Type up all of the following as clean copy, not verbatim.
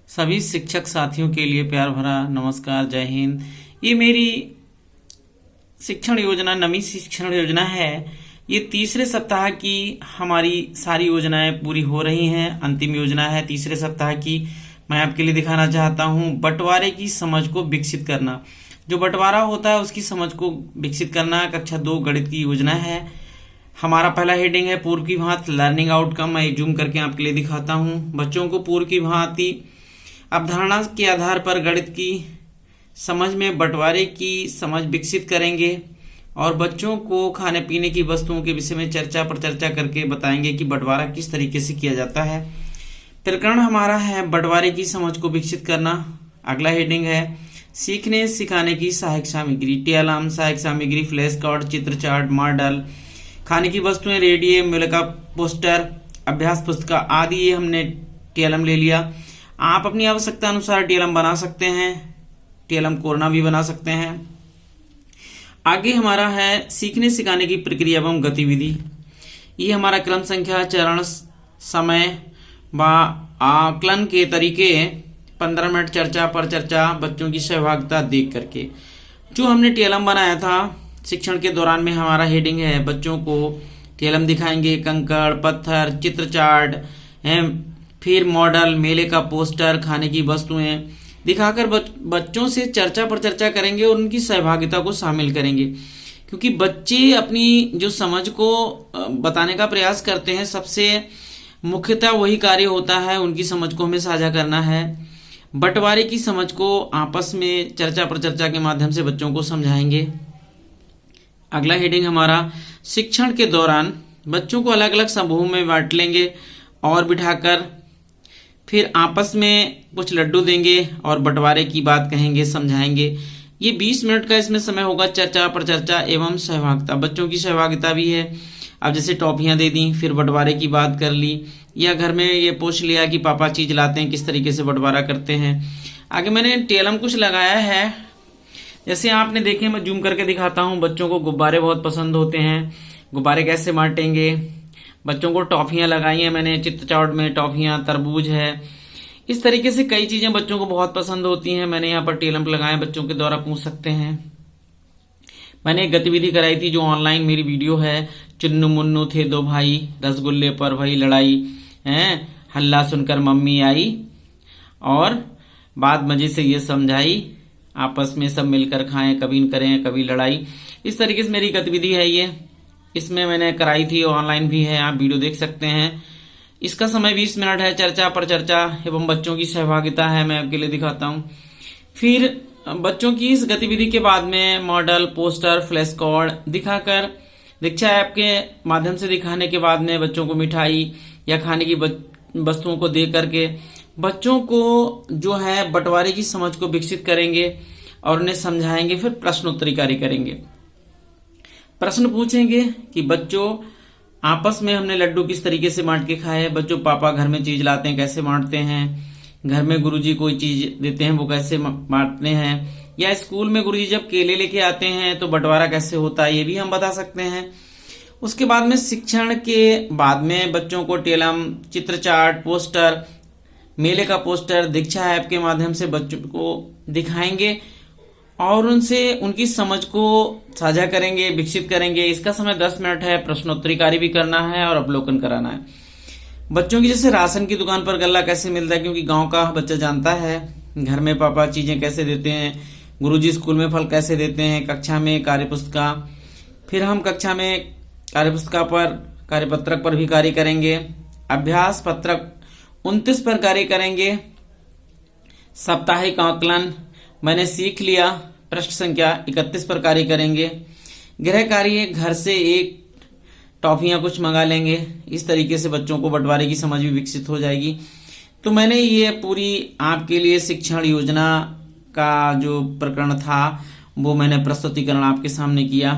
सभी शिक्षक साथियों के लिए प्यार भरा नमस्कार, जय हिंद। ये मेरी शिक्षण योजना नवी शिक्षण योजना है। ये तीसरे सप्ताह की हमारी सारी योजनाएं पूरी हो रही हैं। अंतिम योजना है तीसरे सप्ताह की। मैं आपके लिए दिखाना चाहता हूं बंटवारे की समझ को विकसित करना। जो बंटवारा होता है उसकी समझ को विकसित करना कक्षा 2 गणित की योजना है। हमारा पहला हेडिंग है पूर्व की भांति लर्निंग आउटकम। मैं जूम करके आपके लिए दिखाता हूं। बच्चों को पूर्व की भांति अवधारणा के आधार पर गणित की समझ में बंटवारे की समझ विकसित करेंगे और बच्चों को खाने पीने की वस्तुओं के विषय में चर्चा पर चर्चा करके बताएंगे कि बंटवारा किस तरीके से किया जाता है। प्रकरण हमारा है बंटवारे की समझ को विकसित करना। अगला हेडिंग है सीखने सिखाने की सहायक सामग्री। टीएलएम, सहायक सामग्री, फ्लैश कार्ड, चित्र चार्ट, मॉडल, खाने की वस्तुएं, रेडियो, मूल्य पोस्टर, अभ्यास पुस्तिका आदि ये हमने टीएलएम ले लिया। आप अपनी आवश्यकता अनुसार टीएलएम बना सकते हैं, टीएलएम कोरना भी बना सकते हैं। आगे हमारा है सीखने सिखाने की प्रक्रिया एवं गतिविधि। ये हमारा क्रम संख्या, चरण, समय व आकलन के तरीके, 15 मिनट चर्चा पर चर्चा, बच्चों की सहभागिता देख करके। जो हमने टीएलएम बनाया था शिक्षण के दौरान में हमारा हेडिंग है बच्चों को टीएलएम दिखाएंगे, कंकड़, पत्थर, चित्र चार्ट, फिर मॉडल, मेले का पोस्टर, खाने की वस्तुएं दिखाकर बच्चों से चर्चा पर चर्चा करेंगे और उनकी सहभागिता को शामिल करेंगे। क्योंकि बच्चे अपनी जो समझ को बताने का प्रयास करते हैं, सबसे मुख्यतः वही कार्य होता है, उनकी समझ को हमें साझा करना है। बंटवारे की समझ को आपस में चर्चा पर चर्चा के माध्यम से बच्चों को समझाएंगे। अगला हेडिंग हमारा शिक्षण के दौरान बच्चों को अलग अलग समूह में बांट लेंगे और बिठाकर फिर आपस में कुछ लड्डू देंगे और बंटवारे की बात कहेंगे, समझाएंगे। ये 20 मिनट का इसमें समय होगा चर्चा पर चर्चा एवं सहभागिता। बच्चों की सहभागिता भी है। अब जैसे टॉफियां दे दी, फिर बंटवारे की बात कर ली, या घर में ये पूछ लिया कि पापा चीज लाते हैं, किस तरीके से बंटवारा करते हैं। आगे मैंने टीएलएम कुछ लगाया है, जैसे आपने देखे, मैं जूम करके दिखाता हूँ। बच्चों को गुब्बारे बहुत पसंद होते हैं, गुब्बारे कैसे बांटेंगे। बच्चों को टॉफियां लगाई हैं मैंने, चित्र चार्ट में टॉफियां, तरबूज है। इस तरीके से कई चीजें बच्चों को बहुत पसंद होती हैं। मैंने यहाँ पर टीएलएम लगाए, बच्चों के द्वारा पूछ सकते हैं। मैंने एक गतिविधि कराई थी जो ऑनलाइन मेरी वीडियो है। चुन्नू मुन्नू थे 2 भाई, रसगुल्ले पर भई लड़ाई, हल्ला सुनकर मम्मी आई और बात मजे से ये समझाई, आपस में सब मिलकर खाएं, कभी न करें कभी लड़ाई। इस तरीके से मेरी गतिविधि है ये। इसमें मैंने कराई थी, ऑनलाइन भी है, आप वीडियो देख सकते हैं। इसका समय 20 मिनट है। चर्चा पर चर्चा एवं बच्चों की सहभागिता है, मैं आपके लिए दिखाता हूँ। फिर बच्चों की इस गतिविधि के बाद में मॉडल, पोस्टर, फ्लैश कार्ड दिखाकर दीक्षा ऐप के माध्यम से दिखाने के बाद में बच्चों को मिठाई या खाने की वस्तुओं को दे करके बच्चों को जो है बंटवारे की समझ को विकसित करेंगे और उन्हें समझाएंगे। फिर प्रश्नोत्तरी कार्य करेंगे। प्रश्न पूछेंगे कि बच्चों आपस में हमने लड्डू किस तरीके से बांट के खाए। बच्चों पापा घर में चीज लाते हैं, कैसे बांटते हैं। घर में गुरुजी कोई चीज देते हैं, वो कैसे बांटते हैं। या स्कूल में गुरुजी जब केले लेके आते हैं तो बंटवारा कैसे होता है, ये भी हम बता सकते हैं। उसके बाद में शिक्षण के बाद में बच्चों को टीएलएम, चित्र चार्ट, पोस्टर, मेले का पोस्टर दीक्षा ऐप के माध्यम से बच्चों को दिखाएंगे और उनसे उनकी समझ को साझा करेंगे, विकसित करेंगे। इसका समय 10 मिनट है। प्रश्नोत्तरी कार्य भी करना है और अवलोकन कराना है। बच्चों की जैसे राशन की दुकान पर गल्ला कैसे मिलता है, क्योंकि गांव का बच्चा जानता है। घर में पापा चीजें कैसे देते हैं, गुरुजी स्कूल में फल कैसे देते हैं। कक्षा में कार्यपुस्तिका, फिर हम कक्षा में कार्यपुस्तिका पर, कार्यपत्रक पर भी कार्य करेंगे। अभ्यास पत्रक 29 पर कार्य करेंगे। साप्ताहिक आकलन मैंने सीख लिया, पृष्ठ संख्या 31 पर कार्य करेंगे। गृह कार्य, घर से एक टॉफियां कुछ मंगा लेंगे। इस तरीके से बच्चों को बंटवारे की समझ भी विकसित हो जाएगी। तो मैंने ये पूरी आपके लिए शिक्षण योजना का जो प्रकरण था वो मैंने प्रस्तुतिकरण आपके सामने किया।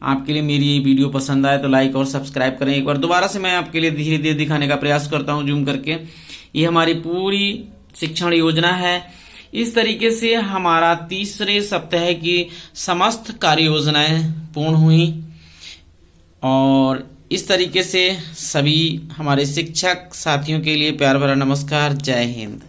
आपके लिए मेरी ये वीडियो पसंद आए तो लाइक और सब्सक्राइब करें। एक बार दोबारा से मैं आपके लिए धीरे धीरे दिखाने का प्रयास करता हूं जूम करके। ये हमारी पूरी शिक्षण योजना है। इस तरीके से हमारा तीसरे सप्ताह की समस्त कार्य योजनाएं पूर्ण हुई और इस तरीके से सभी हमारे शिक्षक साथियों के लिए प्यार भरा नमस्कार, जय हिंद।